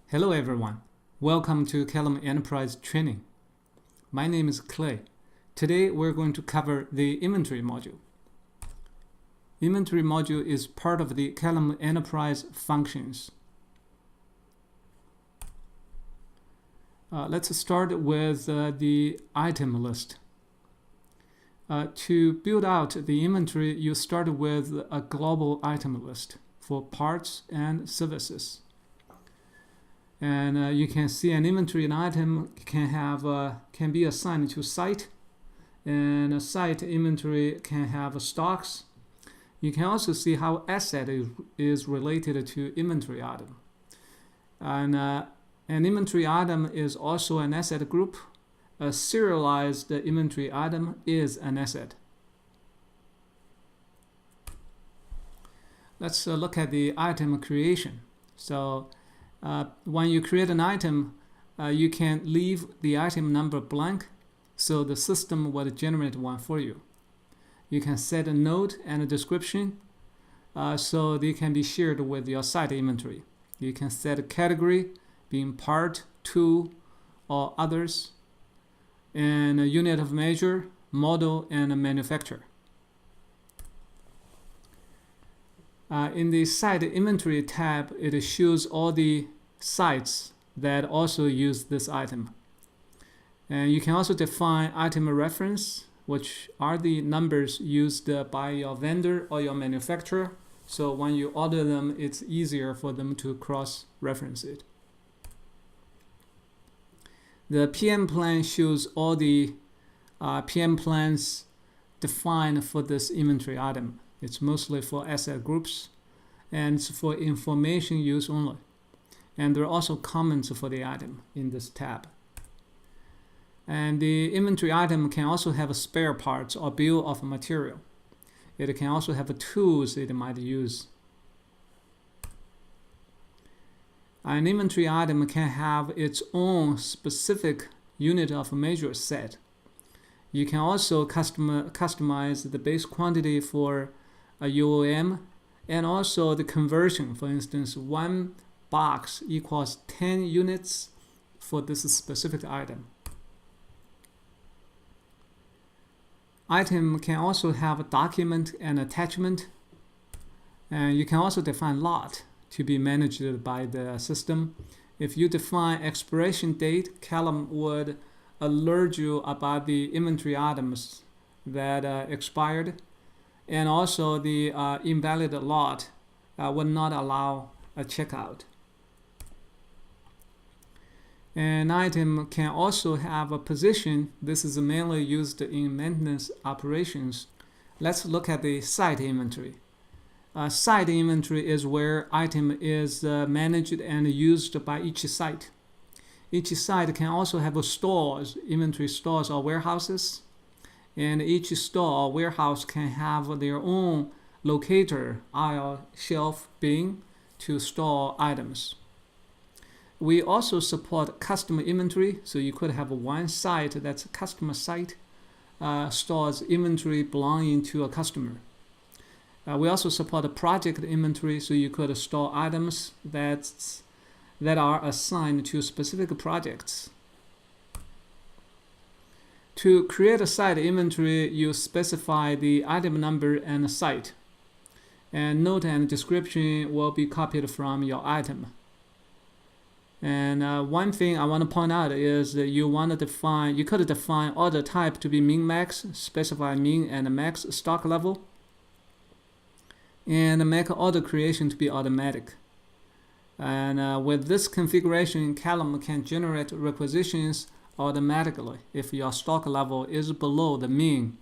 Hello everyone, welcome to Calem Enterprise Training. My name is Clay. Today we're going to cover the inventory module. Inventory module is part of the Calem Enterprise functions. Let's start with the item list. To build out the inventory, you start with a global item list for parts and services. And you can see an inventory an item can be assigned to site, and a site inventory can have stocks. You can also see how asset is related to inventory item. And an inventory item is also an asset group. A serialized inventory item is an asset. Let's look at the item creation. So when you create an item, you can leave the item number blank, so the system will generate one for you. You can set a note and a description, so they can be shared with your site inventory. You can set a category, being part, tool, or others, and a unit of measure, model, and a manufacturer. In the site inventory tab, it shows all the sites that also use this item. And you can also define item reference, which are the numbers used by your vendor or your manufacturer. So when you order them, it's easier for them to cross-reference it. The PM plan shows all the PM plans defined for this inventory item. It's mostly for asset groups, and it's for information use only. And there are also comments for the item in this tab. And the inventory item can also have spare parts or bill of material. It can also have tools it might use. An inventory item can have its own specific unit of measure set. You can also customize the base quantity for a UOM, and also the conversion. For instance, one box equals 10 units for this specific item. Item can also have a document and attachment, and you can also define lot to be managed by the system. If you define expiration date, Calem would alert you about the inventory items that expired. And also the invalid lot would not allow a checkout. An item can also have a position. This is mainly used in maintenance operations. Let's look at the site inventory. Site inventory is where item is managed and used by each site. Each site can also have stores, inventory stores or warehouses. And each store or warehouse can have their own locator, aisle, shelf, bin to store items. We also support customer inventory, so you could have one site that's a customer site, stores inventory belonging to a customer. We also support a project inventory, so you could store items that are assigned to specific projects. To create a site inventory, you specify the item number and the site. And note and description will be copied from your item. And one thing I want to point out is that you could define order type to be min-max, specify min and max stock level, and make order creation to be automatic. And with this configuration, Calem can generate requisitions automatically if your stock level is below the mean.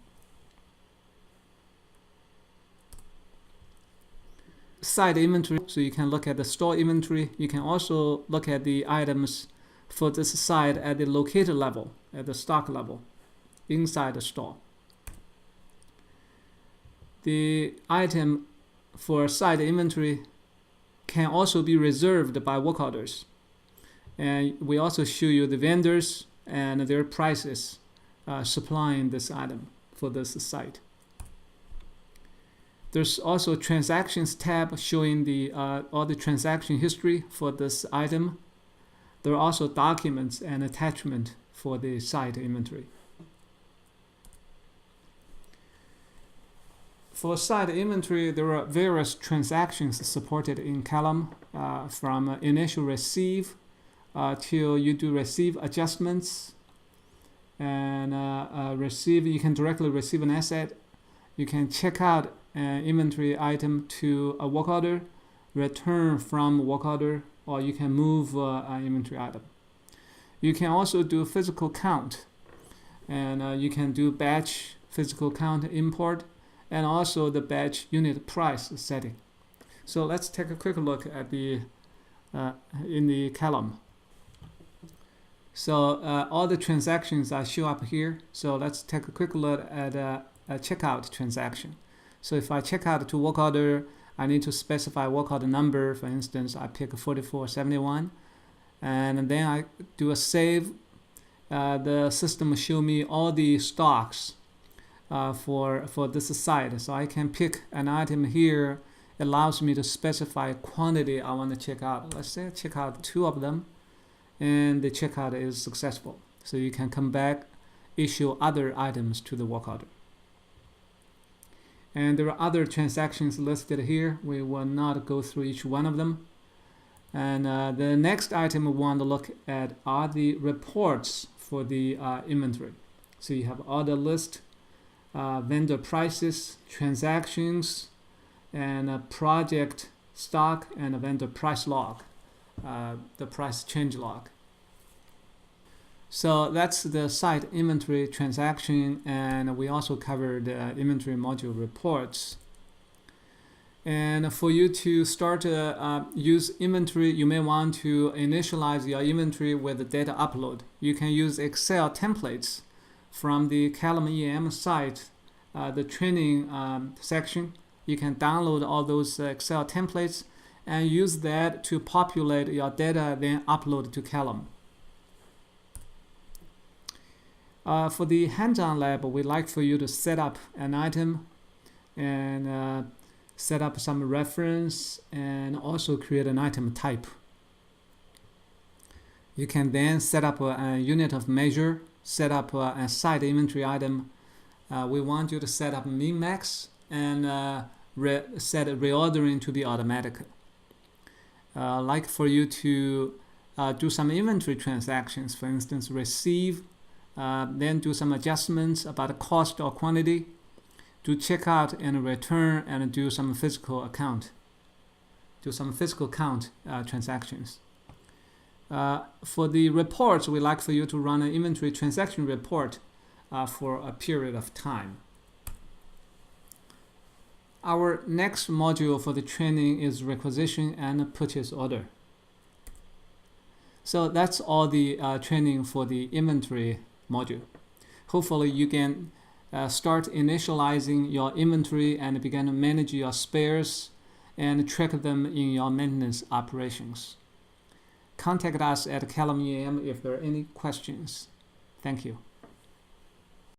Site inventory, so you can look at the store inventory. You can also look at the items for this site at the locator level, at the stock level, inside the store. The item for site inventory can also be reserved by work orders. And we also show you the vendors and their prices supplying this item for this site. There's also transactions tab showing all the transaction history for this item. There are also documents and attachment for the site inventory. For site inventory, there are various transactions supported in Calem, from initial receive till you do receive adjustments, and receive. You can directly receive an asset. You can check out an inventory item to a work order, return from work order, or you can move an inventory item. You can also do physical count, and you can do batch physical count import, and also the batch unit price setting. So let's take a quick look at the in the Calem. So all the transactions show up here. So let's take a quick look at a checkout transaction. So if I check out to work order, I need to specify work order number. For instance, I pick 4471, and then I do a save. The system will show me all the stocks for this site. So I can pick an item here. It allows me to specify quantity I want to check out. Let's say I check out 2 of them, and the checkout is successful. So you can come back, issue other items to the work order. And there are other transactions listed here. We will not go through each one of them. And the next item we want to look at are the reports for the inventory. So you have order list, vendor prices, transactions, and project stock, and a vendor price log, the price change log. So that's the site inventory transaction, and we also covered inventory module reports. And for you to start to use inventory, you may want to initialize your inventory with the data upload. You can use Excel templates from the CalemEAM site, the training section. You can download all those Excel templates and use that to populate your data, then upload to Calem. For the hands-on lab, we'd like for you to set up an item and set up some reference and also create an item type. You can then set up a unit of measure, set up a site inventory item. We want you to set up min-max and set reordering to be automatic. Like for you to do some inventory transactions, for instance, receive, then do some adjustments about cost or quantity, do checkout and return, and do some physical count transactions. For the reports, we like for you to run an inventory transaction report for a period of time. Our next module for the training is requisition and purchase order. So that's all the training for the inventory module. Hopefully you can start initializing your inventory and begin to manage your spares and track them in your maintenance operations. Contact us at CalemEAM if there are any questions. Thank you.